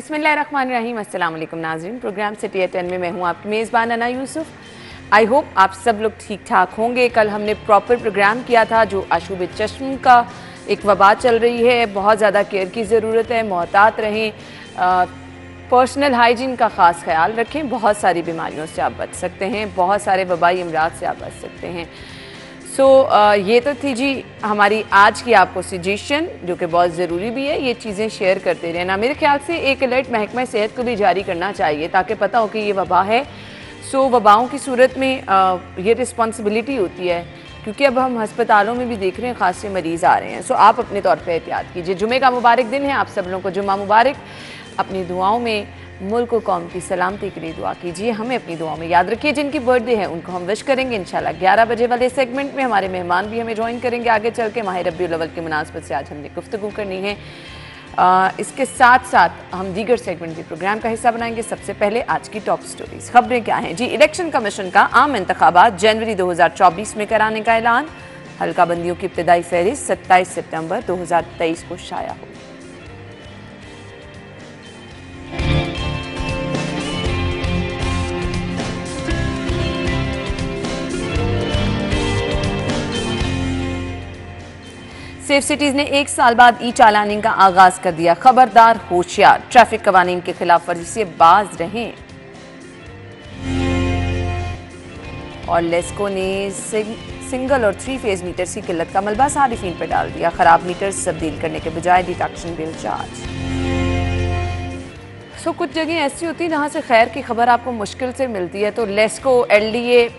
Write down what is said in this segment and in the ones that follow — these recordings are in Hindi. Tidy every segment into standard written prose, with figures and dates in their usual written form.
बिस्मिल्लाहिर्रहमानिर्रहीम। अस्सलाम वालेकुम नाज़रीन, प्रोग्राम सिटी एट 10 में मैं हूँ आपकी मेज़बान अना यूसुफ। आई होप आप सब लोग ठीक ठाक होंगे। कल हमने प्रॉपर प्रोग्राम किया था जो आशूब चश्म का एक वबा चल रही है, बहुत ज़्यादा केयर की ज़रूरत है, मोहतात रहें, पर्सनल हाइजीन का ख़ास ख्याल रखें। बहुत सारी बीमारियों से आप बच सकते हैं, बहुत सारे वबाई अमराज से आप बच सकते हैं। ये तो थी जी हमारी आज की आपको सजेशन, जो कि बहुत ज़रूरी भी है। ये चीज़ें शेयर करते रहना, मेरे ख्याल से एक अलर्ट महकमा सेहत को भी जारी करना चाहिए ताकि पता हो कि ये वबा है। वबाओं की सूरत में ये रिस्पॉन्सिबिलिटी होती है, क्योंकि अब हम हस्पतालों में भी देख रहे हैं खासे मरीज़ आ रहे हैं। आप अपने तौर पर एहतियात कीजिए। जुमे का मुबारक दिन है, आप सब लोगों को जुम्मा मुबारक। अपनी दुआओं में मुल्क और कौम की सलामती के लिए दुआ कीजिए। हमें अपनी दुआओं में याद रखिए। जिनकी बर्थडे है उनको हम विश करेंगे इंशाल्लाह। 11 बजे वाले सेगमेंट में हमारे मेहमान भी हमें ज्वाइन करेंगे आगे चल के। माह रबीउल अव्वल की मुनासबत से आज हमने गुफ्तगू करनी है। इसके साथ साथ हम दीगर सेगमेंट भी प्रोग्राम का हिस्सा बनाएंगे। सबसे पहले आज की टॉप स्टोरीज, खबरें क्या हैं जी। इलेक्शन कमीशन का आम इंतखाबात जनवरी 2024 में कराने का ऐलान। हल्का बंदियों की इब्तदाई फहरिस्त 27 सितंबर 2023 को शाया होगी। सेफ सिटीज ने 1 साल बाद ई चालानिंग का आगाज कर दिया। खबरदार होशियार, ट्रैफिक कवानीन के खिलाफ वर्जी से बाज रहें। और लेस्को ने सिंगल और 3 फेज मीटर्स की किल्लत का मलबा सारिफीन पर डाल दिया। खराब मीटर्स तब्दील करने के बजाय डिडक्शन बिल चार्ज। कुछ जगह ऐसी होती है जहाँ से खैर की खबर आपको मुश्किल से मिलती है, तो लेस्को, LDA,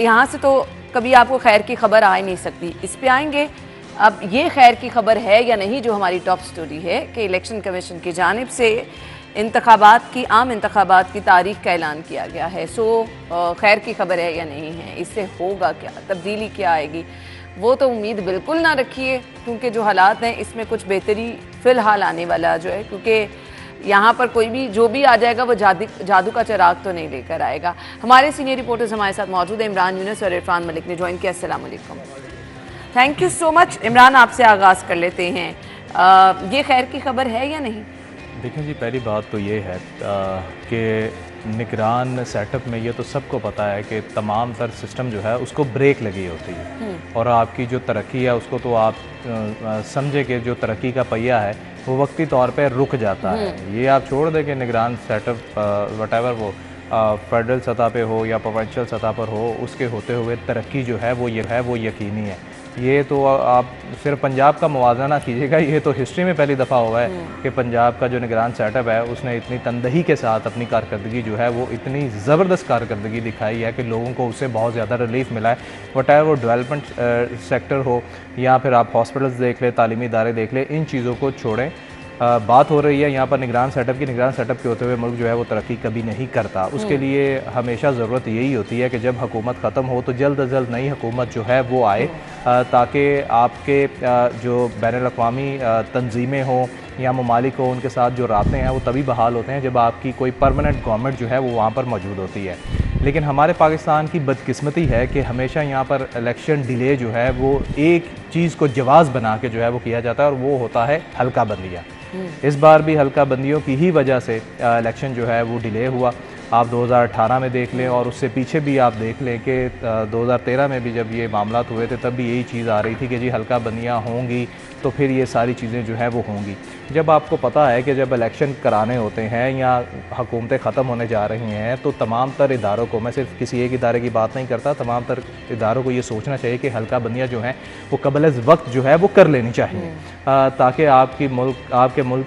यहाँ से तो कभी आपको खैर की खबर आ ही नहीं सकती। इस पे आएंगे। अब ये खैर की खबर है या नहीं, जो हमारी टॉप स्टोरी है कि इलेक्शन कमीशन की जानिब से आम इंतखाबात की तारीख का ऐलान किया गया है। खैर की खबर है या नहीं है, इससे होगा क्या, तब्दीली क्या आएगी, वो तो उम्मीद बिल्कुल ना रखिए, क्योंकि जो हालात हैं इसमें कुछ बेहतरी फ़िलहाल आने वाला जो है, क्योंकि यहाँ पर कोई भी जो भी आ जाएगा वो जादू का चिराग तो नहीं लेकर आएगा। हमारे सीनियर रिपोर्टर्स हमारे साथ मौजूद हैं। इमरान यूनुस और इरफान मलिक ने ज्वाइन किया। अस्सलाम वालेकुम। Thank you so much. Imran, आपसे आगाज़ कर लेते हैं। ये खैर की खबर है या नहीं? देखें जी, पहली बात तो ये है कि निगरान सेटअप में ये तो सबको पता है कि तमाम तर सिस्टम जो है उसको ब्रेक लगी होती है, और आपकी जो तरक्की है उसको तो आप समझे कि जो तरक्की का पहिया है वो वक्ती तौर पे रुक जाता है। ये आप छोड़ दें कि निगरान सेटअप वटेवर वो फेडरल सतह पे हो या प्रोविंशियल सतह पर हो, उसके होते हुए तरक्की जो है वो यकीनी है। ये तो आप सिर्फ पंजाब का मुवाज़ना ना कीजिएगा, ये तो हिस्ट्री में पहली दफ़ा हुआ है कि पंजाब का जो निगरान सेटअप है उसने इतनी तंदही के साथ अपनी कारकर्दगी जो है वो इतनी ज़बरदस्त कारकर्दगी दिखाई है कि लोगों को उससे बहुत ज़्यादा रिलीफ मिला है। वटायर वो डेवलपमेंट सेक्टर हो या फिर आप हॉस्पिटल्स देख लें, तालीमी इदारे देख लें, इन चीज़ों को छोड़ें। बात हो रही है यहाँ पर निगरान सेटअप की। निगरान सेटअप के होते हुए मुल्क जो है वो तरक्की कभी नहीं करता। उसके लिए हमेशा ज़रूरत यही होती है कि जब हुकूमत ख़त्म हो तो जल्द अज जल्द नई हुकूमत जो है वो आए, ताकि आपके जो बैनुल-अक़वामी तंजीमें हों या ममालिक हो, उनके साथ जो राब्ते हैं वो तभी बहाल होते हैं जब आपकी कोई परमानेंट गवर्नमेंट जो है वो वहाँ पर मौजूद होती है। लेकिन हमारे पाकिस्तान की बदकिस्मती है कि हमेशा यहाँ पर इलेक्शन डिले जो है वो एक चीज़ को जवाज़ बना के जो है वो किया जाता है, और वो होता है हल्का बंदियाँ। इस बार भी हल्का बंदियों की ही वजह से इलेक्शन जो है वो डिले हुआ। आप 2018 में देख लें और उससे पीछे भी आप देख लें कि 2013 में भी जब ये मामलात हुए थे तब भी यही चीज़ आ रही थी कि जी हल्का बंदियाँ होंगी तो फिर ये सारी चीज़ें जो हैं वो होंगी। जब आपको पता है कि जब इलेक्शन कराने होते हैं या हुकूमतें ख़त्म होने जा रही हैं तो तमाम तर इदारों को, मैं सिर्फ किसी एक इदारे की बात नहीं करता, तमाम तर इदारों को ये सोचना चाहिए कि हल्का बंदियाँ जो हैं वो क़ब्ल वक्त जो है वो कर लेनी चाहिए, ताकि आपके मुल्क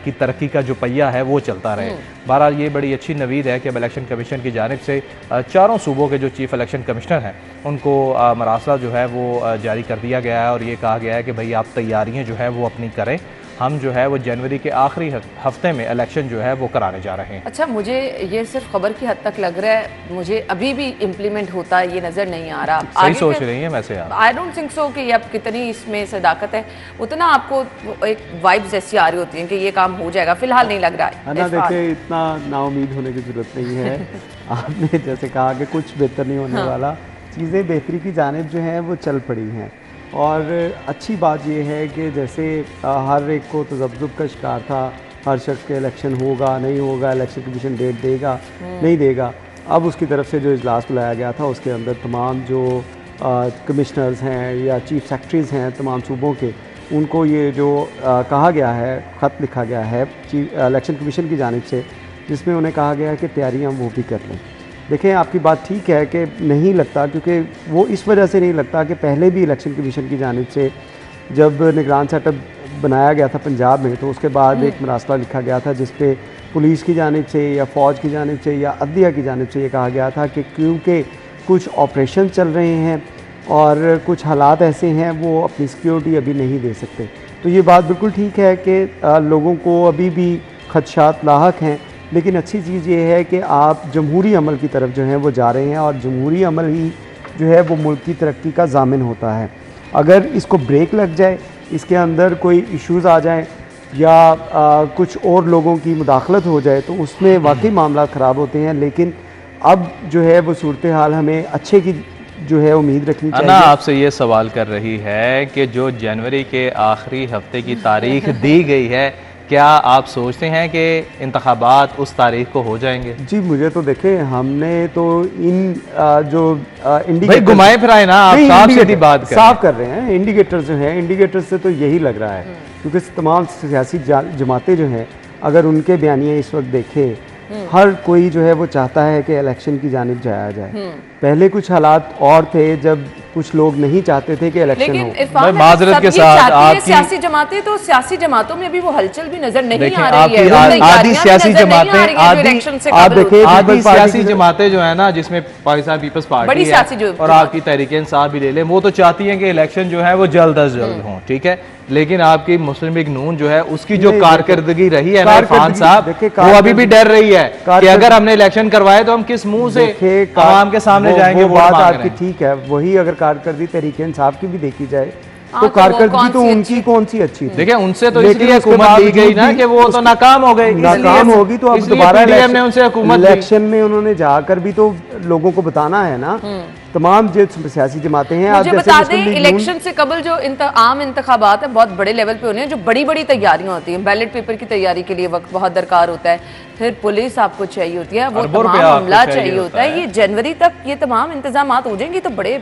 की तरक्की का जो पहिया है वो चलता रहे। बहरहाल ये बड़ी अच्छी नवीद है कि अब इलेक्शन कमीशन की जानिब से चारों सूबों के जो चीफ इलेक्शन कमिश्नर हैं उनको मरासला जो है वो जारी कर दिया गया है, और ये कहा गया है कि भाई आप तैयारियां जो है वो अपनी करें। हम जो है वो जनवरी के आखिरी हफ्ते में इलेक्शन जो है वो कराने जा रहे हैं। अच्छा, मुझे ये सिर्फ खबर की हद तक लग रहा है, मुझे अभी भी इम्प्लीमेंट होता है ये नज़र नहीं आ रहा। सही सोच रही है वैसे आप। आई डोंट थिंक सो कि अब कितनी इसमें सदाकत है, उतना आपको एक वाइब्स ऐसी आ रही होती हैं कि ये काम हो जाएगा। फिलहाल नहीं लग रहा है ना। देखिए, इतना नाउमीद होने की ज़रूरत नहीं है। आपने जैसे कहा कि कुछ बेहतर नहीं होने वाला, चीज़ें बेहतरी की जानिब जो हैं वो चल पड़ी हैं। और अच्छी बात यह है कि जैसे हर एक को तज़ब्ज़ुब का शिकार था हर शख्स के इलेक्शन होगा नहीं होगा, इलेक्शन कमीशन डेट देगा नहीं देगा। अब उसकी तरफ से जो इजलास बुलाया गया था उसके अंदर तमाम जो कमिश्नर्स हैं या चीफ सेक्रेटरीज़ हैं तमाम सूबों के, उनको ये जो कहा गया है, ख़त लिखा गया है इलेक्शन कमीशन की जानिब से, जिसमें उन्हें कहा गया है कि तैयारियाँ वो भी कर लें। देखें, आपकी बात ठीक है कि नहीं लगता, क्योंकि वो इस वजह से नहीं लगता कि पहले भी इलेक्शन कमीशन की जानिब से जब निगरान सेटअप बनाया गया था पंजाब में, तो उसके बाद एक मरासला लिखा गया था जिस पे पुलिस की जानिब से या फ़ौज की जानिब से या अदलिया की जानिब से ये कहा गया था कि क्योंकि कुछ ऑपरेशन चल रहे हैं और कुछ हालात ऐसे हैं वो अपनी सिक्योरिटी अभी नहीं दे सकते। तो ये बात बिल्कुल ठीक है कि लोगों को अभी भी खदशात लाहक हैं, लेकिन अच्छी चीज़ ये है कि आप जमहूरी अमल की तरफ जो है वो जा रहे हैं और जमहूरी अमल ही जो है वो मुल्क की तरक्की का ज़ामिन होता है। अगर इसको ब्रेक लग जाए, इसके अंदर कोई इश्यूज़ आ जाएँ या कुछ और लोगों की मुदाखलत हो जाए तो उसमें वाकई मामला ख़राब होते हैं। लेकिन अब जो है वो सूरत हाल हमें अच्छे की जो है उम्मीद रखनी चाहिए। अना आपसे ये सवाल कर रही है कि जो जनवरी के आखिरी हफ्ते की तारीख दी गई है, क्या आप सोचते हैं कि इंतखाबात उस तारीख को हो जाएंगे? जी मुझे तो देखें, हमने तो इन जो इंडिकेटर घुमाए फिराए ना, आप साफ सीधी बात साफ कर रहे हैं। इंडिकेटर्स जो हैं, इंडिकेटर्स से तो यही लग रहा है, क्योंकि तमाम सियासी जमातें जो हैं अगर उनके बयानिए इस वक्त देखें, हर कोई जो है वो चाहता है कि इलेक्शन की जानिब जाया जाए। पहले कुछ हालात और थे जब कुछ लोग नहीं चाहते थे कि इलेक्शन हो। लेकिन माजरत के साथ आपकी सियासी जमातें, तो सियासी जमातों में अभी वो हलचल भी नजर नहीं आ रही है। आधी सियासी जमातें, आधी सियासी जमातें जो है ना, जिसमें पाकिस्तान पीपल्स पार्टी है और आपकी तहरीक इंसाफ भी ले लें, वो तो चाहती हैं कि इलेक्शन जो है वो जल्द अज जल्द हो, ठीक है। लेकिन आपकी मुस्लिम लीग नून जो है उसकी जो कारकर्दगी रही है ना खान साहब, वो अभी भी डर रही है कि अगर हमने इलेक्शन करवाए तो हम किस मुंह से आवाम के सामने जाएंगे। वो बात आपकी ठीक है, वही अगर कारकर्दगी तहरीक इंसाफ की भी देखी जाए तो कारकर्दगी तो उनकी कौन सी अच्छी थी। देखिए, उनसे तो इसलिए हुकूमत दी गई ना कि वो तो नाकाम हो गई, नाकाम होगी तो अब दोबारा इलेक्शन में उन्होंने जाकर भी तो लोगों को बताना है ना। तमाम जो सियासी जमातें हैं, मुझे बता दें, इलेक्शन से कबल जो आम इंतखाबात है बहुत बड़े लेवल पे होने हैं, जो बड़ी बड़ी तैयारियां होती हैं। बैलेट पेपर की तैयारी के लिए वक्त बहुत दरकार होता है, फिर पुलिस आपको चाहिए होती है, वो तमाम मामला चाहिए होता है। ये जनवरी तक ये तमाम इंतजाम हो जाएंगे तो बड़े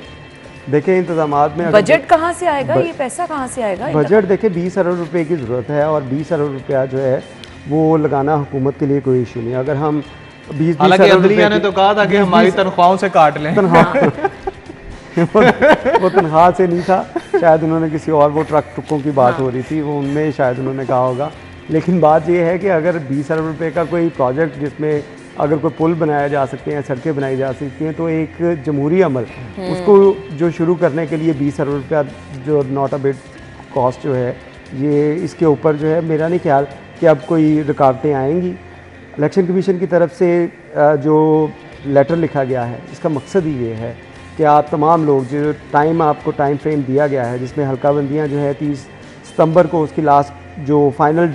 देखिए इंतजामात में बजट कहाँ से आएगा, ये पैसा कहाँ से आएगा? बजट देखिए 20 अरब रुपए की ज़रूरत है और 20 अरब रुपया जो है वो लगाना हुकूमत के लिए कोई इशू नहीं। अगर हम 20 अरब रुपया ने तो कहा था कि हमारी तनख्वाहों से काट लें। वो तनख्वाह से नहीं था, शायद उन्होंने किसी और, वो ट्रकों की बात हो रही थी, वो उनमें शायद उन्होंने कहा होगा। लेकिन बात ये है कि अगर 20 अरब रुपये का कोई प्रोजेक्ट जिसमें अगर कोई पुल बनाया जा सकते हैं, सड़कें बनाई जा सकती हैं, तो एक जमहूरी अमल उसको जो शुरू करने के लिए 20 अरब रुपया जो नॉट अ बिग कॉस्ट जो है, ये इसके ऊपर जो है मेरा नहीं ख्याल कि अब कोई रुकावटें आएंगी। इलेक्शन कमीशन की तरफ से जो लेटर लिखा गया है, इसका मकसद ही ये है कि आप तमाम लोग जो आपको टाइम फ्रेम दिया गया है, जिसमें हल्का बंदियाँ जो है 30 सितंबर को उसकी लास्ट जो फाइनल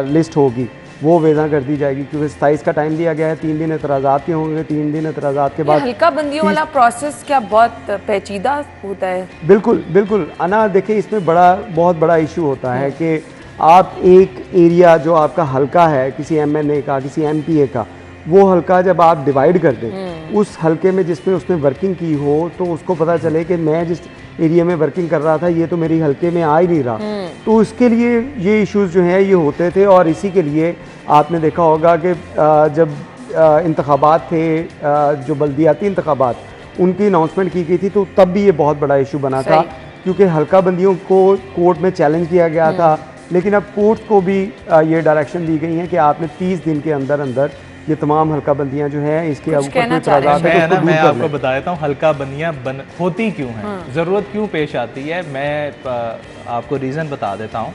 लिस्ट होगी वो वेज़ा कर दी जाएगी, क्योंकि 27 का टाइम दिया गया है। 3 दिन एतराज़ात के होंगे, 3 दिन एतराज़ात के बाद हल्का बंदियों वाला प्रोसेस क्या बहुत पेचीदा होता है? बिल्कुल बिल्कुल अना, देखिए इसमें बहुत बड़ा इशू होता है कि आप एक एरिया जो आपका हल्का है किसी MNA का, किसी MPA का, वो हल्का जब आप डिवाइड कर दें उस हल्के में जिसमें उसने वर्किंग की हो, तो उसको पता चले कि मैं जिस एरिया में वर्किंग कर रहा था ये तो मेरी हल्के में आ ही नहीं रहा, तो उसके लिए ये इश्यूज जो हैं ये होते थे। और इसी के लिए आपने देखा होगा कि जब इंतखाबात थे, जो बल्दियाती इंतखाबात, उनकी अनाउंसमेंट की गई थी, तो तब भी ये बहुत बड़ा इशू बना था, क्योंकि हल्का बंदियों को कोर्ट में चैलेंज किया गया था। लेकिन अब कोर्ट को भी ये डायरेक्शन दी गई है कि आपने 30 दिन के अंदर अंदर ये तमाम हल्का बंदियां जो हैं इसके मैं आपको बता देता हूँ हल्का बंदियां होती क्यों हैं, ज़रूरत क्यों पेश आती है। मैं आपको रीज़न बता देता हूँ।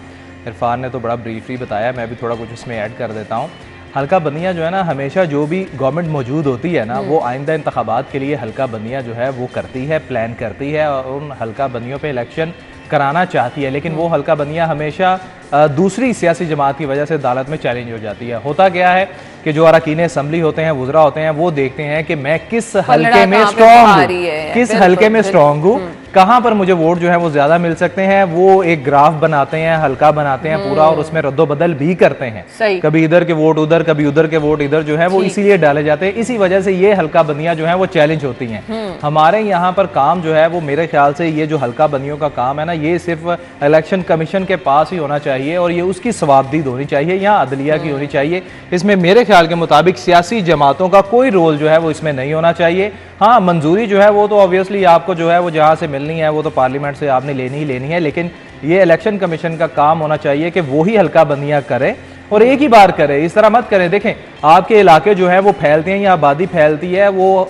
इरफान ने तो बड़ा ब्रीफली बताया, मैं भी थोड़ा कुछ उसमें ऐड कर देता हूँ। हल्का बंदियां जो है ना, हमेशा जो भी गवर्नमेंट मौजूद होती है ना, वो आइंदा इंतखाबात के लिए हल्का बंदियां जो है वो करती है, प्लान करती है और उन हल्का बंदियों पे इलेक्शन कराना चाहती है। लेकिन वो हल्का बंदियां हमेशा दूसरी सियासी जमात की वजह से अदालत में चैलेंज हो जाती है। होता क्या है कि जो अरकान असम्बली होते हैं, वुज़रा होते हैं, वो देखते हैं कि मैं किस हल्के में स्ट्रॉन्ग हूँ, किस हल्के में स्ट्रॉन्ग हूँ, कहाँ पर मुझे वोट जो है वो ज़्यादा मिल सकते हैं। वो एक ग्राफ बनाते हैं, हल्का बनाते हैं पूरा, और उसमें रद्दोबदल भी करते हैं। कभी इधर के वोट उधर, कभी उधर के वोट इधर जो है वो इसीलिए डाले जाते हैं। इसी वजह से ये हल्का बंदियां जो है वो चैलेंज होती हैं। हमारे यहाँ पर काम जो है वो मेरे ख्याल से ये जो हल्का बंदियों का काम है ना, ये सिर्फ इलेक्शन कमीशन के पास ही होना चाहिए और ये उसकी सवाबदीद होनी चाहिए या अदलिया की होनी चाहिए। इसमें मेरे ख्याल के मुताबिक सियासी जमातों का कोई रोल जो है वो इसमें नहीं होना चाहिए। हाँ, मंजूरी जो है वो तो ऑब्वियसली आपको जो है वो जहाँ से मिलनी है वो तो पार्लियामेंट से आपने लेनी ही लेनी है, लेकिन ये इलेक्शन कमीशन का काम होना चाहिए कि वो ही हल्का बंदियाँ करें और एक ही बार करें। इस तरह मत करें। देखें, आपके इलाके जो है वो फैलते हैं या आबादी फैलती है, वो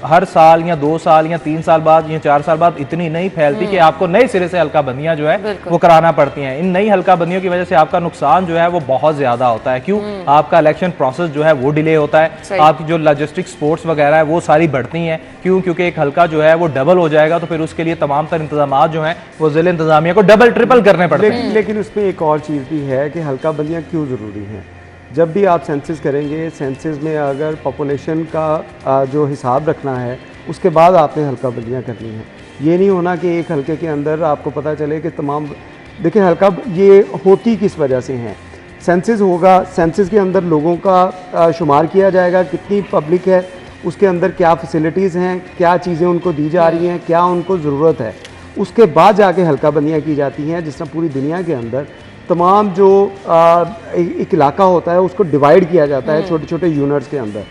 हर साल या 2 साल या 3 साल बाद या 4 साल बाद इतनी नहीं फैलती कि आपको नए सिरे से हल्का बंदियां जो है वो कराना पड़ती हैं। इन नई हल्का बंदियों की वजह से आपका नुकसान जो है वो बहुत ज्यादा होता है। क्यों? आपका इलेक्शन प्रोसेस जो है वो डिले होता है, आपकी जो लॉजिस्टिक स्पोर्ट्स वगैरह है वो सारी बढ़ती हैं। क्यों? क्योंकि एक हल्का जो है वो डबल हो जाएगा, तो फिर उसके लिए तमाम तर इंतजाम जो है वो जिला इंतजामिया को डबल ट्रिपल करने पड़ते हैं। लेकिन उसमें एक और चीज़ भी है कि हल्का बंदियाँ क्यों ज़रूरी हैं। जब भी आप सेंसस करेंगे, सेंसस में अगर पॉपुलेशन का जो हिसाब रखना है उसके बाद आपने हल्का बंदियाँ करनी है। ये नहीं होना कि एक हल्के के अंदर आपको पता चले कि तमाम, देखिए हल्का ये होती किस वजह से हैं। सेंसस होगा, सेंसस के अंदर लोगों का शुमार किया जाएगा, कितनी पब्लिक है, उसके अंदर क्या फैसिलिटीज़ हैं, क्या चीज़ें उनको दी जा रही हैं, क्या उनको ज़रूरत है, उसके बाद जाके हल्का बंदियाँ की जाती हैं। जिस तरह पूरी दुनिया के अंदर तमाम जो एक इलाका होता है उसको डिवाइड किया जाता है छोटे छोटे यूनिट्स के अंदर।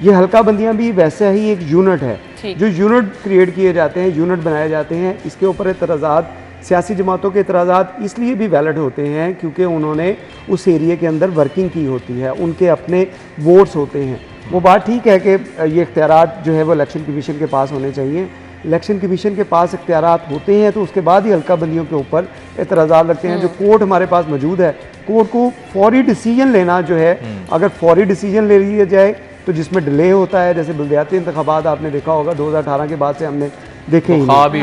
ये हल्का बंदियाँ भी वैसे ही एक यूनिट है। जो यूनिट क्रिएट किए जाते हैं, यूनिट बनाए जाते हैं, इसके ऊपर एतराज़ात, सियासी जमातों के एतराज़ात इसलिए भी वैलिड होते हैं क्योंकि उन्होंने उस एरिया के अंदर वर्किंग की होती है, उनके अपने वोट्स होते हैं। वो बात ठीक है कि ये इख्तियारात जो है वो इलेक्शन कमीशन के पास होने चाहिए। इलेक्शन कमीशन के पास इख्तियारात होते हैं तो उसके बाद ही हल्का बंदियों के ऊपर एतराज़ात लगते हैं। जो कोर्ट हमारे पास मौजूद है, कोर्ट को फौरी डिसीजन लेना जो है, अगर फौरी डिसीजन ले लिया जाए तो जिसमें डिले होता है, जैसे बल्दियाती इंतखाबात आपने देखा होगा 2018 के बाद से हमने देखे ही ख्वाब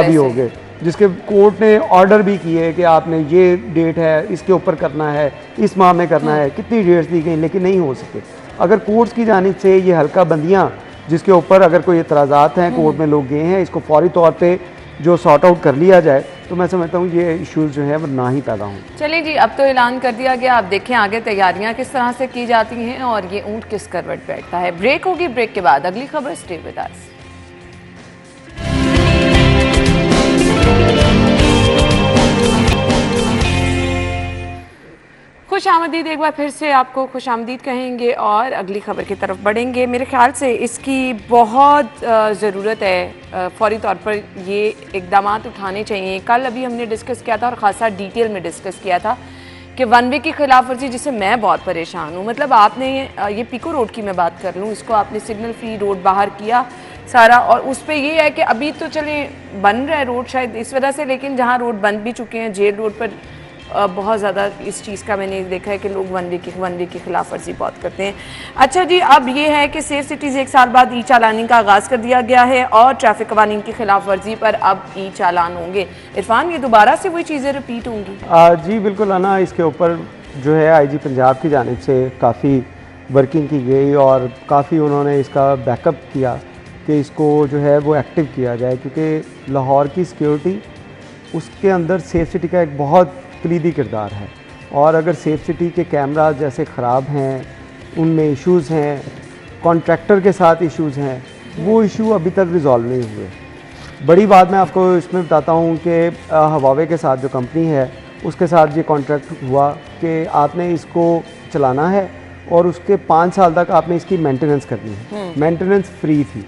ही हो गए, जिसके कोर्ट ने ऑर्डर भी किए कि आपने ये डेट है, इसके ऊपर करना है, इस माह में करना है, कितनी डेट्स दी गई लेकिन नहीं हो सके। अगर कोर्ट्स की जानिब से ये हल्का बंदियाँ जिसके ऊपर अगर कोई एतराज़ात हैं, कोर्ट में लोग गए हैं, इसको फौरी तौर पे जो सॉर्ट आउट कर लिया जाए तो मैं समझता हूँ ये इश्यूज़ जो है वो ना ही पैदा हों। चलिए जी, अब तो ऐलान कर दिया गया, आप देखें आगे तैयारियां किस तरह से की जाती हैं और ये ऊंट किस करवट बैठता है। ब्रेक होगी, ब्रेक के बाद अगली खबर। स्टे विद अस। खुश आमदीद, एक बार फिर से आपको खुश आमदीद कहेंगे और अगली खबर की तरफ बढ़ेंगे। मेरे ख्याल से इसकी बहुत ज़रूरत है, फौरी तौर पर ये इकदाम उठाने चाहिए। कल अभी हमने डिस्कस किया था और ख़ासा डिटेल में डिस्कस किया था कि वन वे की खिलाफ वर्जी, जिससे मैं बहुत परेशान हूँ। मतलब आपने ये पीको रोड की मैं बात कर लूँ, इसको आपने सिग्नल फ्री रोड बाहर किया सारा, और उस पर ये है कि अभी तो चले बन रहा है रोड शायद इस वजह से, लेकिन जहाँ रोड बंद भी चुके हैं, जेल रोड पर बहुत ज़्यादा इस चीज़ का मैंने देखा है कि लोग वन वे की खिलाफ वर्जी बहुत करते हैं। अच्छा जी, अब ये है कि सेफ सिटीज़ 1 साल बाद ई चालानी का आगाज़ कर दिया गया है और ट्रैफिक कवानीन की खिलाफ वर्जी पर अब ई चालान होंगे। इरफान, ये दोबारा से वही चीज़ें रिपीट होंगी? जी बिल्कुल आना, इसके ऊपर जो है IG पंजाब की जानिब से काफ़ी वर्किंग की गई और काफ़ी उन्होंने इसका बैकअप किया कि इसको जो है वो एक्टिव किया जाए, क्योंकि लाहौर की सिक्योरिटी, उसके अंदर सेफ सिटी का एक बहुत कलीदी किरदार है। और अगर सेफ सिटी के कैमरा जैसे ख़राब हैं, उनमें इश्यूज़ हैं, कॉन्ट्रैक्टर के साथ इश्यूज़ हैं, वो इशू अभी तक रिज़ॉल्व नहीं हुए। बड़ी बात मैं आपको इसमें बताता हूँ कि हवावे के साथ जो कंपनी है उसके साथ ये कॉन्ट्रैक्ट हुआ कि आपने इसको चलाना है और उसके 5 साल तक आपने इसकी मेंटेनेंस करनी है। मेंटेनेंस फ्री थी,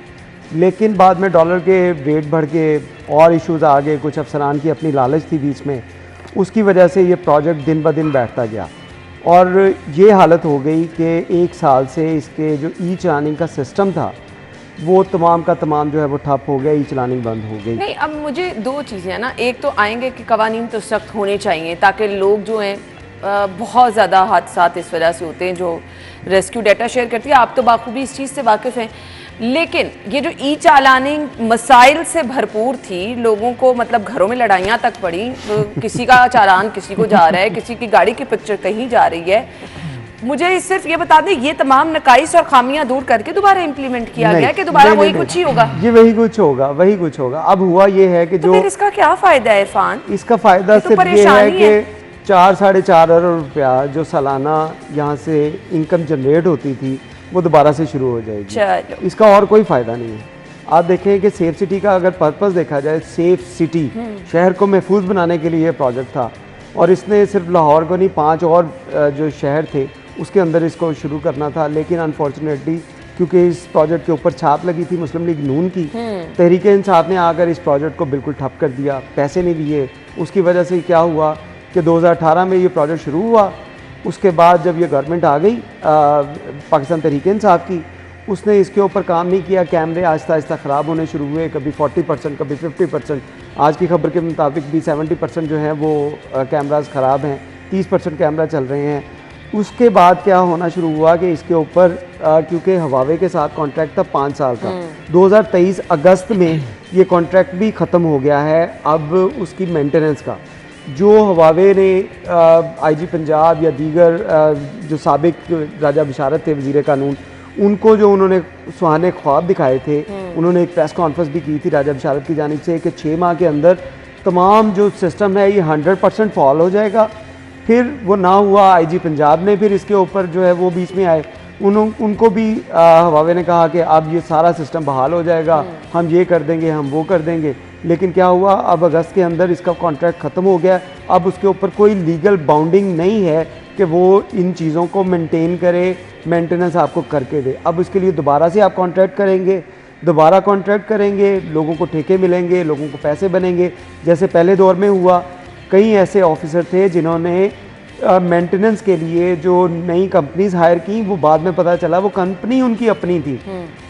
लेकिन बाद में डॉलर के रेट बढ़ के और इश्यूज़ आ गए, कुछ अफसरान की अपनी लालच थी बीच में, उसकी वजह से ये प्रोजेक्ट दिन ब दिन बैठता गया और ये हालत हो गई कि 1 साल से इसके जो ई चलानिंग का सिस्टम था वो तमाम का तमाम जो है वो ठप हो गया, ई चलानिंग बंद हो गई। नहीं, अब मुझे 2 चीज़ें हैं ना, एक तो आएंगे कि कवानीन तो सख्त होने चाहिए ताकि लोग जो हैं बहुत ज़्यादा हादसात इस वजह से होते हैं, जो रेस्क्यू डाटा शेयर करती है, आप तो बाखूबी इस चीज़ से वाकिफ़ हैं। लेकिन ये जो ई चालानी मसाइल से भरपूर थी, लोगों को मतलब घरों में लड़ाइयाँ तक पड़ी, तो किसी का चालान किसी को जा रहा है, किसी की गाड़ी की पिक्चर कहीं जा रही है। मुझे सिर्फ ये बता दें, ये तमाम नकाइस और खामियां दूर करके दोबारा इम्प्लीमेंट किया गया है कि दोबारा वही कुछ ही होगा? ये वही कुछ होगा, वही कुछ होगा। अब हुआ ये है कि तो फिर इसका क्या फायदा है इरफान? इसका फायदा सिर्फ ये है कि 4-4.5 अरब रुपया जो सालाना यहाँ से इनकम जनरेट होती थी वो दोबारा से शुरू हो जाएगी। चलो, इसका और कोई फ़ायदा नहीं है। आप देखें कि सेफ सिटी का अगर पर्पस देखा जाए, सेफ सिटी शहर को महफूज बनाने के लिए ये प्रोजेक्ट था, और इसने सिर्फ लाहौर को नहीं 5 और जो शहर थे उसके अंदर इसको शुरू करना था। लेकिन अनफॉर्चुनेटली क्योंकि इस प्रोजेक्ट के ऊपर छाप लगी थी मुस्लिम लीग नून की, तहरीक इंसाफ ने आकर इस प्रोजेक्ट को बिल्कुल ठप कर दिया, पैसे नहीं दिए। उसकी वजह से क्या हुआ कि 2018 में ये प्रोजेक्ट शुरू हुआ। उसके बाद जब ये गवर्नमेंट आ गई पाकिस्तान तहरीक इंसाफ की, उसने इसके ऊपर काम नहीं किया। कैमरे आहिस्ता आहिस्ता ख़राब होने शुरू हुए, कभी 40%, कभी 50%। आज की खबर के मुताबिक भी 70% जो है वो कैमराज ख़राब हैं, 30% कैमरा चल रहे हैं। उसके बाद क्या होना शुरू हुआ कि इसके ऊपर क्योंकि हवावे के साथ कॉन्ट्रैक्ट था 5 साल का, 2023 अगस्त में ये कॉन्ट्रैक्ट भी ख़त्म हो गया है। अब उसकी मेंटेनेंस का जो हवावे ने आईजी पंजाब या दीगर जो साबिक राजा बिशारत थे वज़ीर कानून, उनको जो उन्होंने सुहाने ख्वाब दिखाए थे, उन्होंने एक प्रेस कॉन्फ्रेंस भी की थी राजा बिशारत की जानिब से कि 6 माह के अंदर तमाम जो सिस्टम है ये 100% फॉल हो जाएगा। फिर वो ना हुआ, आईजी पंजाब ने फिर इसके ऊपर जो है वो बीच में आए, उनको भी हवावे ने कहा कि अब ये सारा सिस्टम बहाल हो जाएगा, हम ये कर देंगे, हम वो कर देंगे। लेकिन क्या हुआ, अब अगस्त के अंदर इसका कॉन्ट्रैक्ट ख़त्म हो गया। अब उसके ऊपर कोई लीगल बाउंडिंग नहीं है कि वो इन चीज़ों को मेंटेन करे, मेंटेनेंस आपको करके दे। अब उसके लिए दोबारा से आप कॉन्ट्रैक्ट करेंगे, दोबारा कॉन्ट्रैक्ट करेंगे, लोगों को ठेके मिलेंगे, लोगों को पैसे बनेंगे। जैसे पहले दौर में हुआ, कई ऐसे ऑफिसर थे जिन्होंने मेंटेनेंस के लिए जो नई कंपनीज हायर की, वो बाद में पता चला वो कंपनी उनकी अपनी थी।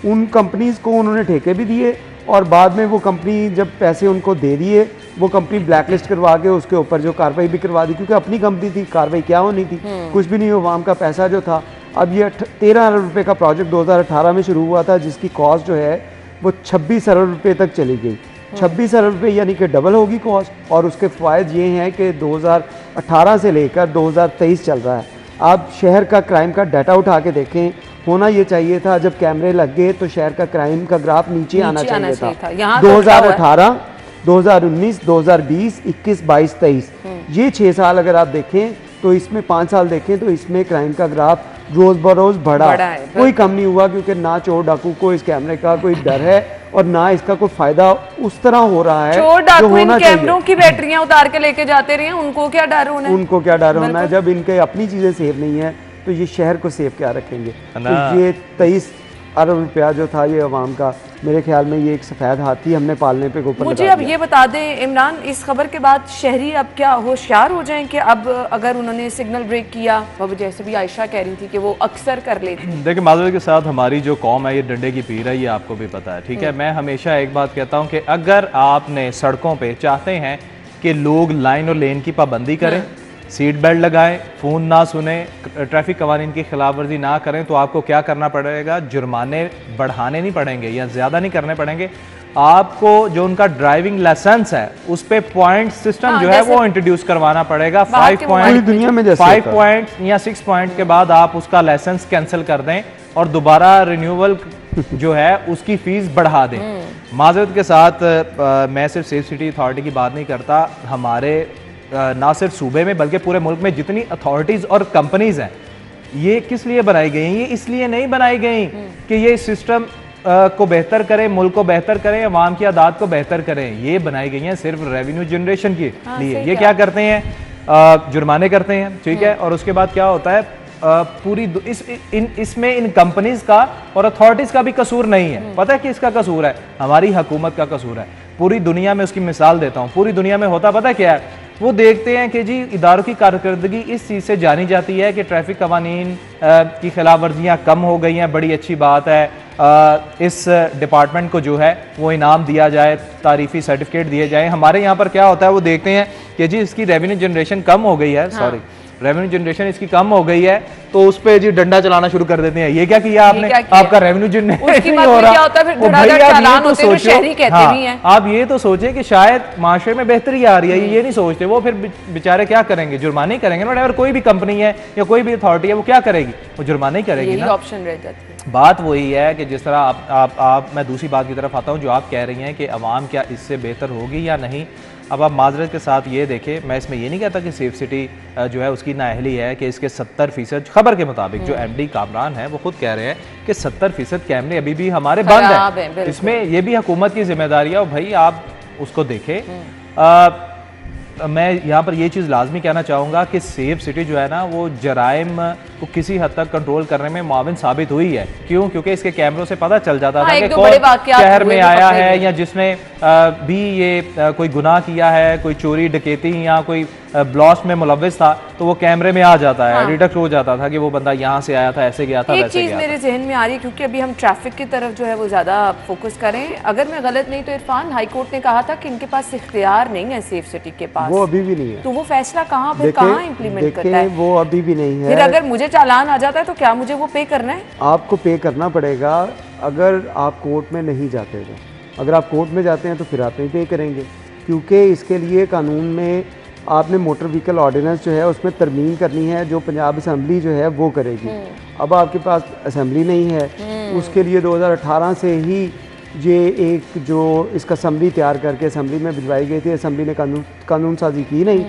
उन कंपनीज को उन्होंने ठेके भी दिए और बाद में वो कंपनी जब पैसे उनको दे दिए, वो कंपनी ब्लैकलिस्ट करवा के उसके ऊपर जो कार्रवाई भी करवा दी, क्योंकि अपनी कंपनी थी, कार्रवाई क्या होनी थी, कुछ भी नहीं, अवाम का पैसा जो था। अब ये 13 अरब रुपये का प्रोजेक्ट 2018 में शुरू हुआ था, जिसकी कॉस्ट जो है वो 26 अरब रुपये तक चली गई। 26 अरब रुपये यानी कि डबल होगी कॉस्ट। और उसके फ़ायदे ये हैं कि 2018 से लेकर 2023 चल रहा है। आप शहर का क्राइम का डाटा उठा के देखें, होना ये चाहिए था जब कैमरे लग गए तो शहर का क्राइम का ग्राफ नीचे आना चाहिए था। 2018, 2019, 2020, 21, 22, 23 ये 6 साल अगर आप देखें तो इसमें 5 साल देखें तो इसमें क्राइम का ग्राफ रोज बरोज बढ़ा है, कोई कम नहीं हुआ। क्योंकि ना चोर डाकू को इस कैमरे का कोई डर है और ना इसका कोई फायदा उस तरह हो रहा है। चोर डाकू इन कैमरों की बैटरियां उतार के लेके जाते रहे, उनको क्या डर होना है? उनको क्या डर होना है? जब इनके अपनी चीजें सेफ नहीं है तो ये शहर को सेफ क्या रखेंगे? तो ये 23 अरब रुपया जो था ये अवाम का, मेरे ख्याल में ये एक सफ़ेद हाथी हमने पालने पे ऊपर। मुझे अब ये बता दें इमरान, इस खबर के बाद शहरी अब क्या होशियार हो जाएं कि अब अगर उन्होंने सिग्नल ब्रेक किया, अब जैसे भी आयशा कह रही थी कि वो अक्सर कर लेती है। देखिए माजूर के साथ हमारी जो कौम है ये डंडे की पीर है, ये आपको भी पता है, ठीक है। मैं हमेशा एक बात कहता हूँ कि अगर आपने सड़कों पर चाहते हैं कि लोग लाइन और लेन की पाबंदी करें, सीट बेल्ट लगाएं, फ़ोन ना सुने, ट्रैफिक कवानीन की खिलाफ वर्जी ना करें, तो आपको क्या करना पड़ेगा? जुर्माने बढ़ाने नहीं पड़ेंगे या ज़्यादा नहीं करने पड़ेंगे। आपको जो उनका ड्राइविंग लाइसेंस है उस पे पॉइंट सिस्टम जो है वो इंट्रोड्यूस करवाना पड़ेगा। 5 पॉइंट या 6 पॉइंट के बाद आप उसका लाइसेंस कैंसिल कर दें और दोबारा रिन्यूअल जो है उसकी फीस बढ़ा दें। माजरत के साथ मैं सिर्फ सेफ सिटी अथॉरिटी की बात नहीं करता, हमारे ना सिर्फ सूबे में बल्कि पूरे मुल्क में जितनी अथॉरिटीज़ और कंपनीज़ हैं, ये किस लिए बनाई गई हैं? ये इसलिए नहीं बनाई गई कि ये सिस्टम को बेहतर करें, मुल्क को बेहतर करें, अवाम की आदात को बेहतर करें। ये बनाई गई हैं सिर्फ रेवेन्यू जनरेशन के लिए। ये क्या करते हैं? जुर्माने करते हैं, ठीक है। और उसके बाद क्या होता है, पूरी इसमें इन कंपनीज का और अथॉरिटीज़ का भी कसूर नहीं है। पता है कि इसका कसूर है? हमारी हुकूमत का कसूर है। पूरी दुनिया में उसकी मिसाल देता हूँ, पूरी दुनिया में होता पता क्या है? वो देखते हैं कि जी इदारों की कारकर्दगी इस चीज़ से जानी जाती है कि ट्रैफिक कवानीन की खिलाफ वर्जियाँ कम हो गई हैं, बड़ी अच्छी बात है, इस डिपार्टमेंट को जो है वो इनाम दिया जाए, तारीफ़ी सर्टिफिकेट दिए जाए। हमारे यहाँ पर क्या होता है, वो देखते हैं कि जी इसकी रेवेन्यू जनरेशन कम हो गई है, सॉरी रेवेन्यू जनरेशन इसकी कम हो गई है तो उस पे जी डंडा चलाना शुरू कर देते हैं, ये क्या किया आपने, आपका रेवेन्यू जनरेट नहीं हो रहा। आप ये तो सोचे कि शायद माशरे में बेहतरी आ रही है, ये नहीं सोचते। वो फिर बेचारे क्या करेंगे, जुर्माने करेंगे ना। कोई भी कंपनी है या कोई भी अथॉरिटी है वो क्या करेगी, वो जुर्माने ही करेगी ना। ऑप्शन रह जाती है। बात वही है कि जिस तरह मैं दूसरी बात की तरफ आता हूँ, जो आप कह रही हैं कि अवाम क्या इससे बेहतर होगी या नहीं। अब आप माजरत के साथ ये देखें, मैं इसमें ये नहीं कहता कि सेफ सिटी जो है उसकी नाअहली है कि इसके 70% खबर के मुताबिक जो MD कामरान है वो खुद कह रहे हैं कि 70% कैमरे अभी भी हमारे बंद हैं। इसमें ये भी हुकूमत की जिम्मेदारी है और भाई आप उसको देखें। मैं यहाँ पर ये चीज़ लाजमी कहना चाहूँगा कि सेफ सिटी जो है ना वो जराइम को किसी हद तक कंट्रोल करने में मुआविन साबित हुई है। क्यों? क्योंकि इसके कैमरों से पता चल जाता था कि कौन शहर में आया है या जिसने भी ये कोई गुनाह किया है, कोई चोरी डकैती या कोई ब्लास्ट में मुलव्विस था, तो वो कैमरे में आ जाता है, डिटेक्ट हो जाता था कि वो बंदा यहाँ से आया था, ऐसे गया था, वैसे गया था। एक चीज़ मेरे जहन में आ रही है, क्योंकि अभी हम ट्रैफिक की तरफ जो है वो ज़्यादा फोकस करें। अगर मैं गलत नहीं तो इरफान, हाई कोर्ट ने कहा था कि इनके पास इख्तियार नहीं है सेफ सिटी के पास, वो अभी भी नहीं है। तो वो फैसला कहाँ इम्प्लीमेंट करता है? वो अभी भी नहीं है। फिर अगर मुझे चालान आ जाता है तो क्या मुझे वो पे करना है? आपको पे करना पड़ेगा अगर आप कोर्ट में नहीं जाते तो। अगर आप कोर्ट में जाते हैं तो फिर आप नहीं पे करेंगे, क्योंकि इसके लिए कानून में आपने मोटर व्हीकल ऑर्डिनेंस जो है उसमें तरमीम करनी है, जो पंजाब असम्बली जो है वो करेगी। अब आपके पास असम्बली नहीं है, उसके लिए 2018 से ही ये एक जो इसका असम्बली तैयार करके असम्बली में भिजवाई गई थी, असम्बली ने कानून साजी की नहीं,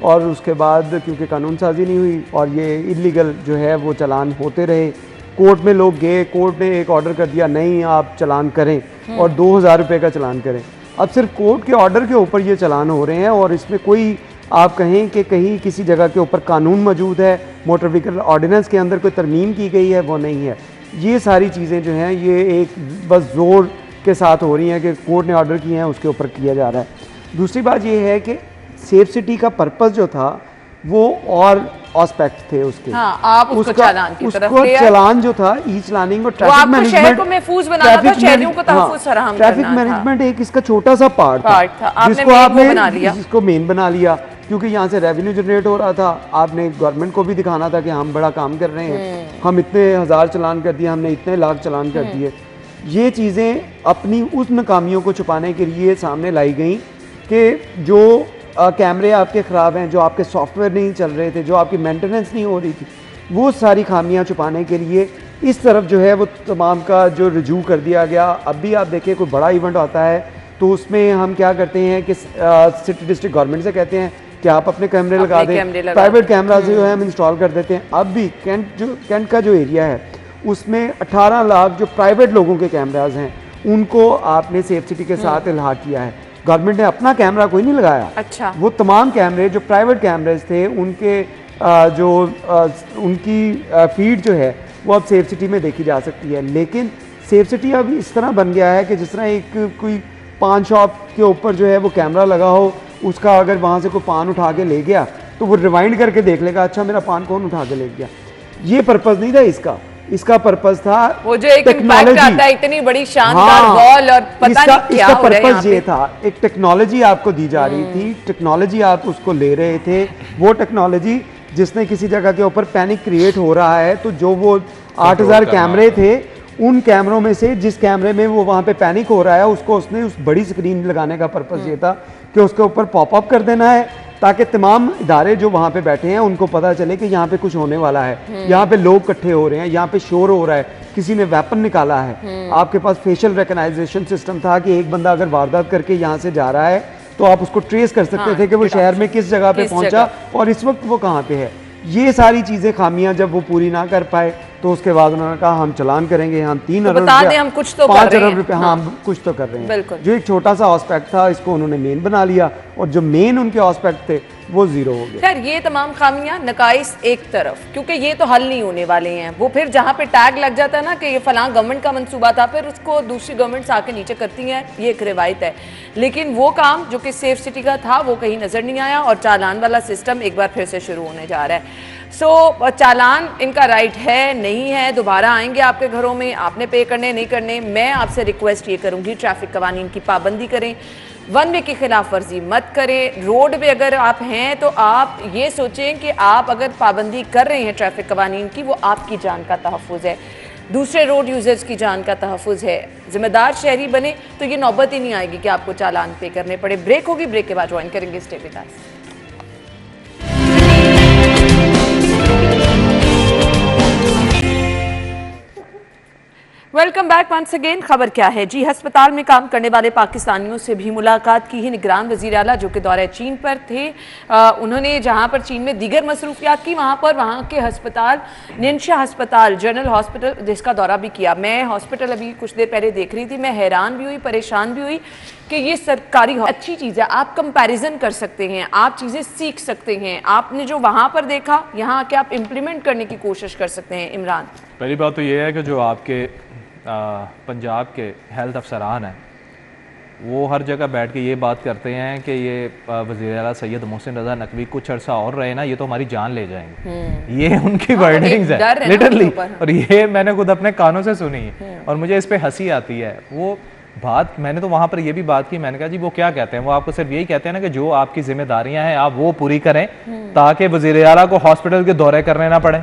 और उसके बाद क्योंकि कानून साजी नहीं हुई और ये इलीगल जो है वो चालान होते रहे, कोर्ट में लोग गए, कोर्ट ने एक ऑर्डर कर दिया नहीं आप चालान करें और 2000 रुपये का चालान करें। अब सिर्फ कोर्ट के ऑर्डर के ऊपर ये चालान हो रहे हैं और इसमें कोई आप कहें कि कहीं किसी जगह के ऊपर कानून मौजूद है, मोटर व्हीकल ऑर्डिनेंस के अंदर कोई तरमीम की गई है, वो नहीं है। ये सारी चीज़ें जो हैं ये एक बस जोर के साथ हो रही हैं कि कोर्ट ने ऑर्डर किए हैं उसके ऊपर किया जा रहा है। दूसरी बात ये है कि सेफ सिटी का पर्पस जो था वो और एस्पेक्ट थे उसके। हाँ, आप उसको चालान की तरफ उसको चालान जो था ई चालानिंग और ट्रैफिक मैनेजमेंट, शहर को महफूज बनाना था, शहरियों को तहफ्फुज़ फराहम करना था। ट्रैफिक मैनेजमेंट एक इसका छोटा सा पार्ट था जिसको आपने जिसको मेन बना लिया, क्योंकि यहाँ से रेवेन्यू जनरेट हो रहा था। आपने गवर्नमेंट को भी दिखाना था कि हम बड़ा काम कर रहे हैं, हम इतने हज़ार चालान कर दिए, हमने इतने लाख चालान कर दिए। ये चीज़ें अपनी उस नाकामियों को छुपाने के लिए सामने लाई गई कि जो कैमरे आपके ख़राब हैं, जो आपके सॉफ्टवेयर नहीं चल रहे थे, जो आपकी मेंटेनेंस नहीं हो रही थी, वो सारी खामियां छुपाने के लिए इस तरफ जो है वो तमाम का जो रुजू कर दिया गया। अब भी आप देखिए कोई बड़ा इवेंट होता है तो उसमें हम क्या करते हैं कि सिटी डिस्ट्रिक्ट गवर्नमेंट से कहते हैं कि आप अपने कैमरे लगा दें, प्राइवेट कैमरा जो है हम इंस्टॉल कर देते हैं। अब भी कैंट का जो एरिया है उसमें 18 लाख जो प्राइवेट लोगों के कैमराज हैं उनको आपने सेफ सिटी के साथ इल्हाक किया है। गवर्नमेंट ने अपना कैमरा कोई नहीं लगाया। अच्छा। वो तमाम कैमरे जो प्राइवेट कैमरेज थे उनके उनकी फीड जो है वो अब सेफ सिटी में देखी जा सकती है। लेकिन सेफ सिटी अब इस तरह बन गया है कि जिस तरह एक कोई पान शॉप के ऊपर जो है वो कैमरा लगा हो, उसका अगर वहाँ से कोई पान उठा के ले गया तो वो रिवाइंड करके देख लेगा अच्छा मेरा पान कौन उठा के ले गया। ये पर्पज़ नहीं था इसका पर्पस था वो जो एक इम्पैक्ट आता है, इतनी बड़ी शानदार वॉल और पता नहीं क्या हो रहा है। पर्पस ये था, एक टेक्नोलॉजी आपको दी जा रही थी, टेक्नोलॉजी आप उसको ले रहे थे, वो टेक्नोलॉजी जिसने किसी जगह के ऊपर पैनिक क्रिएट हो रहा है तो जो वो 8000 कैमरे थे उन कैमरों में से जिस कैमरे में वो वहाँ पे पैनिक हो रहा है उसको उसने उस बड़ी स्क्रीन लगाने का पर्पस ये था कि उसके ऊपर पॉपअप कर देना है ताकि तमाम इदारे जो वहाँ पे बैठे हैं उनको पता चले कि यहाँ पे कुछ होने वाला है, यहाँ पे लोग इकट्ठे हो रहे हैं, यहाँ पे शोर हो रहा है, किसी ने वेपन निकाला है। आपके पास फेशियल रिकॉग्निशन सिस्टम था कि एक बंदा अगर वारदात करके यहाँ से जा रहा है तो आप उसको ट्रेस कर सकते थे कि वो शहर में किस जगह पे पहुंचा और इस वक्त वो कहाँ पे है। ये सारी चीज़ें खामियां जब वो पूरी ना कर पाए तो उसके बाद उन्होंने कहा हम चालान करेंगे, हम 3 अरब रुपये, हम कुछ तो 5 अरब रुपये, हाँ हम कुछ तो कर रहे हैं। जो एक छोटा सा एस्पेक्ट था इसको उन्होंने मेन बना लिया और जो मेन उनके एस्पेक्ट थे वो जीरो हो गए। खैर ये तमाम खामियां नकाइस एक तरफ, क्योंकि ये तो हल नहीं होने वाले हैं। वो फिर जहाँ पे टैग लग जाता है ना कि ये फलां गवर्नमेंट का मंसूबा था, फिर उसको दूसरी गवर्नमेंट्स आके नीचे करती हैं, ये एक रिवायत है। लेकिन वो काम जो कि सेफ सिटी का था वो कहीं नजर नहीं आया और चालान वाला सिस्टम एक बार फिर से शुरू होने जा रहा है। चालान इनका राइट है नहीं है, दोबारा आएंगे आपके घरों में, आपने पे करने नहीं करने। मैं आपसे रिक्वेस्ट ये करूंगी ट्रैफिक कवानीन की पाबंदी करें, वन वे की खिलाफ वर्जी मत करें। रोड पे अगर आप हैं तो आप ये सोचें कि आप अगर पाबंदी कर रहे हैं ट्रैफिक कवानीन की, वो आपकी जान का तहफ़्फ़ुज़ है, दूसरे रोड यूजर्स की जान का तहफ़्फ़ुज़ है। जिम्मेदार शहरी बने तो ये नौबत ही नहीं आएगी कि आपको चालान पे करने पड़े। ब्रेक होगी, ब्रेक के बाद ज्वाइन करेंगे stay with us. Welcome back once again. खबर क्या है जी, अस्पताल में काम करने वाले पाकिस्तानियों से भी मुलाकात की है निगरान वज़ीर आला जो कि दौरे चीन पर थे। उन्होंने जहां पर चीन में दीगर मसरूफियात की, वहां पर वहां के अस्पताल निंशा अस्पताल जनरल हॉस्पिटल जिसका दौरा भी किया। मैं हॉस्पिटल अभी कुछ देर पहले देख रही थी, मैं हैरान भी हुई, परेशान भी हुई कि ये सरकारी अच्छी चीज़ है। आप कंपैरिजन कर सकते हैं, आप चीज़ें सीख सकते हैं। आपने जो वहाँ पर देखा यहाँ आके आप इम्प्लीमेंट करने की कोशिश कर सकते हैं। इमरान, पहली बात तो ये है कि जो आपके पंजाब के हेल्थ अफसरान हैं वो हर जगह बैठ के ये बात करते हैं कि ये वज़ीर आला सैयद मोहसिन रज़ा नकवी कुछ अर्सा और रहे ना, ये तो हमारी जान ले जाएंगे। ये उनकी वर्डिंग्स है लिटरली, और ये मैंने खुद अपने कानों से सुनी है और मुझे इस पे हंसी आती है। वो बात मैंने तो वहाँ पर ये भी बात की, मैंने कहा जी वो क्या कहते हैं, वो आपको सिर्फ यही कहते हैं ना कि जो आपकी जिम्मेदारियां हैं आप वो पूरी करें ताकि वज़ीर आला को हॉस्पिटल के दौरे करने ना पड़े।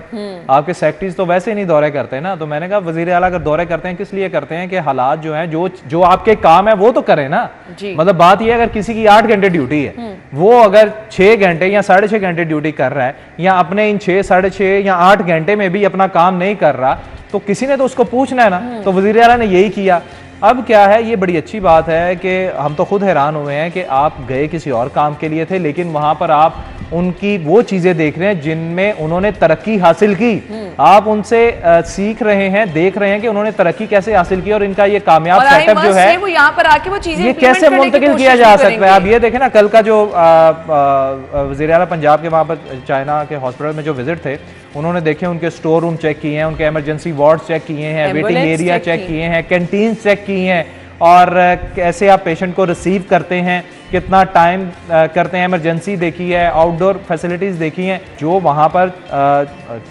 आपके सेक्रेटरीज तो वैसे ही नहीं दौरे करते ना। तो मैंने कहा वज़ीर आला अगर दौरे करते हैं किस लिए करते हैं कि हालात जो हैं, जो आपके काम है वो तो करें ना। मतलब बात यह है अगर किसी की 8 घंटे ड्यूटी है, वो अगर 6 घंटे या 6.5 घंटे ड्यूटी कर रहा है या अपने इन 6, 6.5 या 8 घंटे में भी अपना काम नहीं कर रहा, तो किसी ने तो उसको पूछना है ना। तो वज़ीर आला ने यही किया। अब क्या है, ये बड़ी अच्छी बात है कि हम तो खुद हैरान हुए हैं कि आप गए किसी और काम के लिए थे, लेकिन वहां पर आप उनकी वो चीजें देख रहे हैं जिनमें उन्होंने तरक्की हासिल की। आप उनसे सीख रहे हैं, देख रहे हैं कि उन्होंने तरक्की कैसे हासिल की और इनका ये कामयाब सेटअप जो है वो यहाँ पर आके वो चीजें ये कैसे मुंतकिल किया जा सकता है। आप ये देखें ना, कल का जो वज़ीर आला पंजाब के वहाँ पर चाइना के हॉस्पिटल में जो विजिट थे, उन्होंने देखे उनके स्टोर रूम चेक किए हैं, उनके इमरजेंसी वार्ड चेक किए हैं, वेटिंग एरिया चेक किए हैं, कैंटीन चेक किए हैं, और कैसे आप पेशेंट को रिसीव करते हैं, कितना टाइम करते हैं, इमरजेंसी देखी है, आउटडोर फैसिलिटीज़ देखी हैं। जो वहाँ पर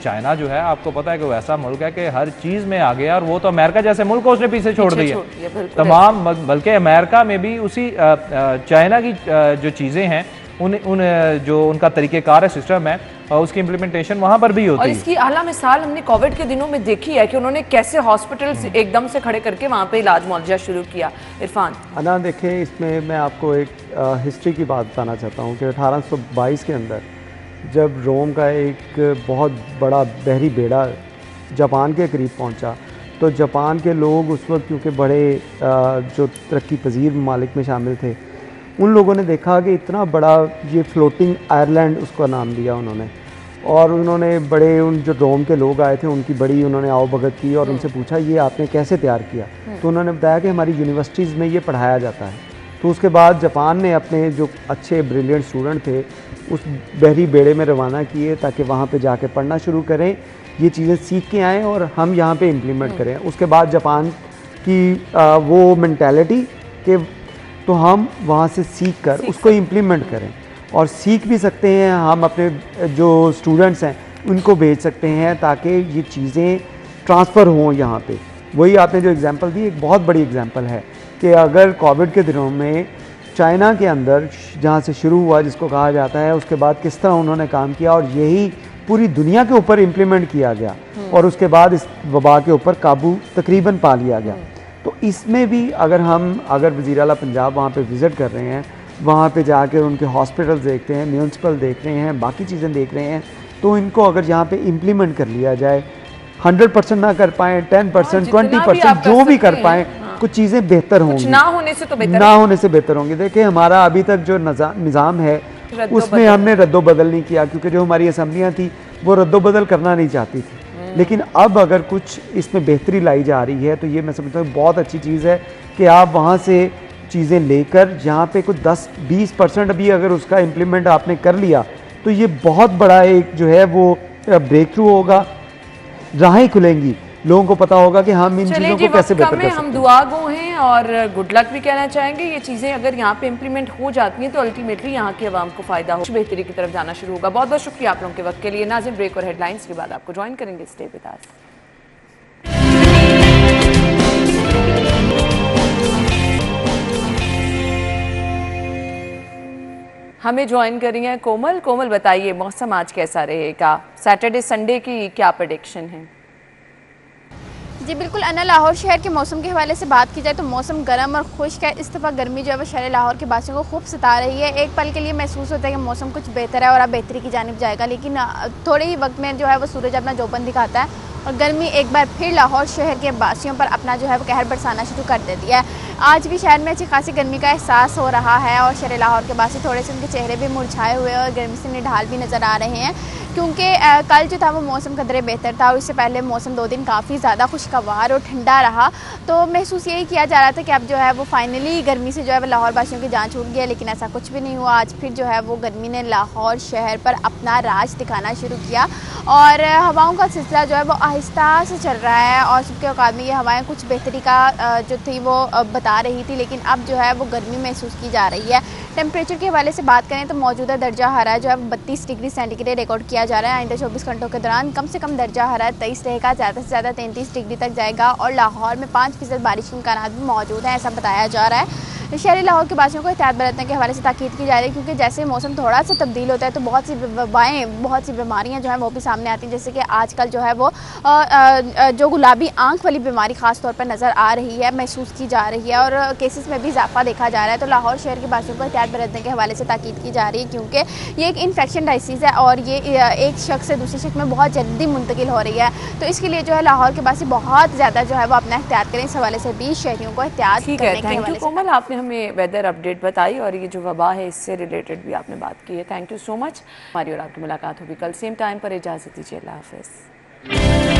चाइना जो है, आपको पता है कि वो ऐसा मुल्क है कि हर चीज़ में आ गया, और वो तो अमेरिका जैसे मुल्क को उसने पीछे छोड़ दी है तमाम। बल्कि अमेरिका में भी उसी चाइना की जो चीज़ें हैं उन जो उनका तरीक़ेकार है, सिस्टम है, उसकी इम्प्लीमेंटेशन वहाँ पर भी होती है। और इसकी आला मिसाल हमने कोविड के दिनों में देखी है कि उन्होंने कैसे हॉस्पिटल एकदम से खड़े करके वहाँ पे इलाज मुआवजा शुरू किया। इरफान, अना देखें, इसमें मैं आपको एक हिस्ट्री की बात बताना चाहता हूँ कि 1822 के अंदर जब रोम का एक बहुत बड़ा बहरी बेड़ा जापान के करीब पहुँचा, तो जापान के लोग उस वक्त क्योंकि बड़े जो तरक्की पजीर ममालिक में शामिल थे, उन लोगों ने देखा कि इतना बड़ा ये फ्लोटिंग आयरलैंड उसका नाम दिया उन्होंने, और उन्होंने बड़े उन जो रोम के लोग आए थे उनकी बड़ी उन्होंने आवभगत की और उनसे पूछा ये आपने कैसे तैयार किया। तो उन्होंने बताया कि हमारी यूनिवर्सिटीज़ में ये पढ़ाया जाता है। तो उसके बाद जापान ने अपने जो अच्छे ब्रिलियंट स्टूडेंट थे उस बहरी बेड़े में रवाना किए ताकि वहाँ पे जाके पढ़ना शुरू करें, ये चीज़ें सीख के आएँ और हम यहाँ पे इम्प्लीमेंट करें। उसके बाद जापान की वो मेंटालिटी कि तो हम वहाँ से सीख कर उसको इम्प्लीमेंट करें, और सीख भी सकते हैं हम अपने जो स्टूडेंट्स हैं उनको भेज सकते हैं ताकि ये चीज़ें ट्रांसफ़र हों यहाँ पे। वही आपने जो एग्ज़ाम्पल दी एक बहुत बड़ी एग्ज़ाम्पल है कि अगर कोविड के दिनों में चाइना के अंदर जहाँ से शुरू हुआ जिसको कहा जाता है, उसके बाद किस तरह उन्होंने काम किया और यही पूरी दुनिया के ऊपर इम्प्लीमेंट किया गया और उसके बाद इस वबा के ऊपर काबू तकरीबन पा लिया गया। तो इसमें भी अगर वज़ीर आला पंजाब वहाँ पे विज़िट कर रहे हैं, वहाँ पे जाकर उनके हॉस्पिटल्स देखते हैं, म्यूनसिपल देख रहे हैं, बाकी चीज़ें देख रहे हैं, तो इनको अगर यहाँ पे इम्प्लीमेंट कर लिया जाए, 100% ना कर पाएँ, 10%, 20% जो भी कर पाएँ, कुछ चीज़ें बेहतर होंगी, ना होने से बेहतर होंगी। देखिए हमारा अभी तक जो निज़ाम है उसमें हमने रद्दोबदल नहीं किया, क्योंकि जो हमारी असम्बलियाँ थी वो रद्दोबदल करना नहीं चाहती थी। लेकिन अब अगर कुछ इसमें बेहतरी लाई जा रही है तो ये मैं समझता हूँ बहुत अच्छी चीज़ है कि आप वहाँ से चीज़ें लेकर यहाँ पे कुछ 10-20% अभी अगर उसका इम्प्लीमेंट आपने कर लिया तो ये बहुत बड़ा एक जो है वो ब्रेक थ्रू होगा, राहें खुलेंगी, लोगों को पता होगा कि हम इन चीज़ों को कैसे बेहतर कर सकते हैं। हम दुआ गो हैं और गुड लक भी कहना चाहेंगे। ये चीज़ें अगर यहाँ पे इम्प्लीमेंट हो जाती हैं तो अल्टीमेटली यहाँ के अवाम को फ़ायदा हो, बेहतरी की तरफ जाना शुरू होगा। बहुत बहुत शुक्रिया आप लोगों के वक्त के लिए। नाज़रीन, ब्रेक और हेडलाइंस के बाद आपको ज्वाइन करेंगे, स्टे विद अस। हमें ज्वाइन करी हैं कोमल। कोमल बताइए मौसम आज कैसा रहेगा, सैटरडे संडे की क्या प्रेडिक्शन है? जी बिल्कुल अना, लाहौर शहर के मौसम के हवाले से बात की जाए तो मौसम गर्म और खुश्क है। इस दफ़ा गर्मी जो है वो शहर लाहौर के बासियों को खूब सता रही है। एक पल के लिए महसूस होता है कि मौसम कुछ बेहतर है और अब बेहतरी की जानिब जाएगा, लेकिन थोड़े ही वक्त में जो है वो सूरज अपना जोबन दिखाता है और गर्मी एक बार फिर लाहौर शहर के बासियों पर अपना जो है वो कहर बरसाना शुरू कर दे दिया है। आज भी शहर में अच्छी खासी गर्मी का एहसास हो रहा है और शहर लाहौर के बासी थोड़े से उनके चेहरे भी मुरझाए हुए और गर्मी से निढाल भी नज़र आ रहे हैं, क्योंकि कल जो था वो मौसम कदरे बेहतर था और इससे पहले मौसम 2 दिन काफ़ी ज़्यादा खुशगवार और ठंडा रहा। तो महसूस यही किया जा रहा था कि अब जो है वो फाइनली गर्मी से जो है वो लाहौर वासियों की जान छूट गई, लेकिन ऐसा कुछ भी नहीं हुआ। आज फिर जो है वो गर्मी ने लाहौर शहर पर अपना राज दिखाना शुरू किया और हवाओं का सिलसिला जो है वो आहिस्ता से चल रहा है और सबके औकात में ये हवाएं कुछ बेहतरी का जो थी वो बता रही थी, लेकिन अब जो है वो गर्मी महसूस की जा रही है। टेम्परेचर के हवाले से बात करें तो मौजूदा दर्जा हरारत जो है 32 डिग्री सेंटीग्रेड रिकॉर्ड किया जा रहा है। आइंदा 24 घंटों के दौरान कम से कम दर्जा हरारत 23 रहेगा, ज़्यादा से ज़्यादा 33 डिग्री तक जाएगा और लाहौर में 5% बारिश के इम्कान भी मौजूद हैं, ऐसा बताया जा रहा है। शहरी लाहौर के बासियों को एहतियात बरतने के हवाले से ताकीद की जा रही है, क्योंकि जैसे मौसम थोड़ा सा तब्दील होता है तो बहुत सी वबाएँ, बहुत सी बीमारियाँ जो हैं वो भी सामने आती हैं, जैसे कि आजकल जो है वो जो गुलाबी आंख वाली बीमारी ख़ास तौर पर नज़र आ रही है, महसूस की जा रही है और केसेस में भी इजाफा देखा जा रहा है। तो लाहौर शहर के बासियों को एहतियात बरतने के हवाले से ताकीद की जा रही है, क्योंकि ये एक इन्फेक्शन डाइसीज़ है और ये एक शख्स से दूसरे शख्स में बहुत जल्दी मुंतकिल हो रही है। तो इसके लिए जो है लाहौर के बासी बहुत ज़्यादा जो है वो अपना एहतियात करें। इस हवाले से भी शहरियों को एहतियात ठीक है। थैंक यू कोमल, आपने हमें वेदर अपडेट बताई और ये जो वबा है इससे रिलेटेड भी आपने बात की है। Thank you so much. हमारी और आपकी मुलाकात होगी कल सेम टाइम पर। इजाज़त दीजिए, अल्लाह हाफ़िज़।